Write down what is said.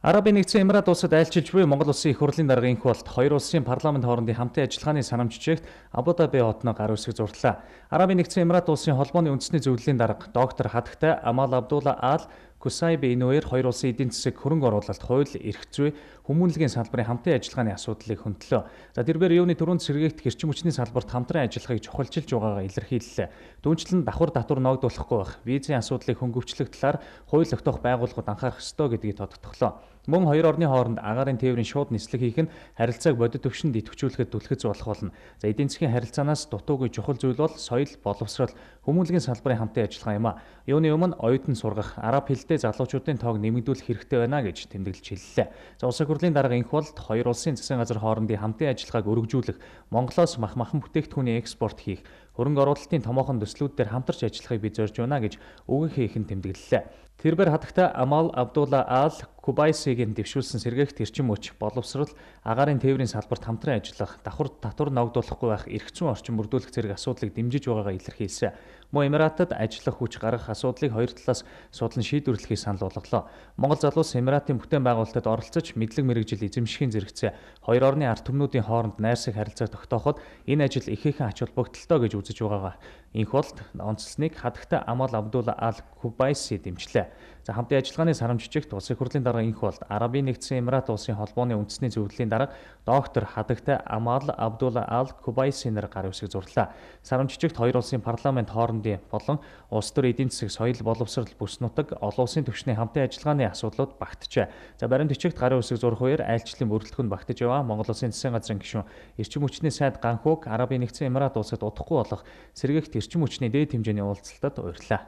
Арабын нэгдсэн Эмират улсад айлчилж буй Монгол улсын их хурлын дарга инх болт хоёр улсын парламент хоорондын хамтын ажиллагааны санамж жижигт Абу Даби хотно гар үсэг зурлаа. Арабын нэгдсэн Эмират улсын холбооны үндэсний зөвлөлийн дарга доктор Хатагтай Амал Абдулла Ал Кусайб энэ хоёр улсын эдийн засаг хөрөнгө оруулалт, хууль, эрх зүй, хүмүүнлэгийн салбарын хамтын ажиллагааны асуудлыг хөндлөө. За тэрээр юуны түрүүнд сэргээгт эрчим хүчний салбарт хамтран ажиллахыг чухалчилж байгаагаа илэрхийллээ. Түүнчлэн давхар татвар ногдуулахгүй байх, визийн асуудлыг хөнгөвчлөх талаар хууль тогтоох байгууллагууд анхаарах ёстой гэдгийг тодтоглоо. Мөн хоёр орны хооронд агаарын тээврийн шууд нислэг хийх нь харилцааг бодит төвшөнд идэвхжүүлэхэд түлхэц болох болно. За эдийн засгийн харилцаанаас дутуугүй чухал зүйл бол соёл, боловсрол, хүмүүнлэгийн салбарын хамтын ажиллагаа юм а. Юуны өмнө оюутан сургах, араб хэлтэй залуучуудын тоог нэмэгдүүлэх хэрэгтэй байна гэж тэмдэглэж хэллээ. За улс хурлын дарга инх болт хоёр улсын засгийн газар хоорондын хамтын ажиллагааг өргөжүүлэх, Монголоос махан бүтээгдэхүүний экспорт хийх, хөрөнгө оруулалтын томоохон төслүүд дээр хамтарч ажиллахыг бид зорж байна гэж өгөнхий ихэн тэмдэглэлээ. Тэрээр Хатагтай Амал Абдулла Ал Кубайсигийн дэвшүүлсэн сэргээгт эрчим хүч, боловсрол, агаарын тээврийн салбарт хамтран ажиллах, давхар татвар ногдуулахгүй байх, эрх зүйн орчин бүрдүүлэх зэрэг асуудлыг дэмжиж байгаагаа илэрхийлсэн. Мөн Эмиратад ажиллах хүч гаргах асуудлыг хоёр талаас судлан шийдвэрлэхийг санал болголоо. Монгол залуус Эмиратын бүтээн байгуулалтад оролцож мэдлэг мэрэгжил эзэмшихийн зэрэгцээ хоёр орны ард түмнүүдийн хооронд найрсаг харилцаа тогтооход энэ ажил ихээхэн ач холбогдолтой гэж үзэж байгаагаа инх болт онцлсныг Хатагтай Амал Абдулла Ал Кубайси дэмжлээ. За хамтын ажиллагааны санамж жижигт улсын хурлын дарга инх болт Арабын нэгдсэн Эмират улсын холбооны үндэсний зөвлөлийн дарга доктор Хатагтай Амал Абдулла Ал Кубайси нар гар үсэг зурлаа. Санамж жижигт хоёр улсын парламент хоорондын болон улс төр эдийн засаг, соёл, боловсрол, бүс нутаг, олон улсын түвшний хамтын ажиллагааны асуудлууд багтжээ. За баримт бичигт гар үсэг зурх үеэр айлчлалын бүрэлдэхүүн багтаж яваа Монгол улсын засгийн газрын гишүүн эрчим хүчний сайд Ганхууг Арабын нэгдсэн Эмират улсад удахгүй болох сэргээгт эрчим хүчний дээд хэмжээний уулзалтад урьлаа.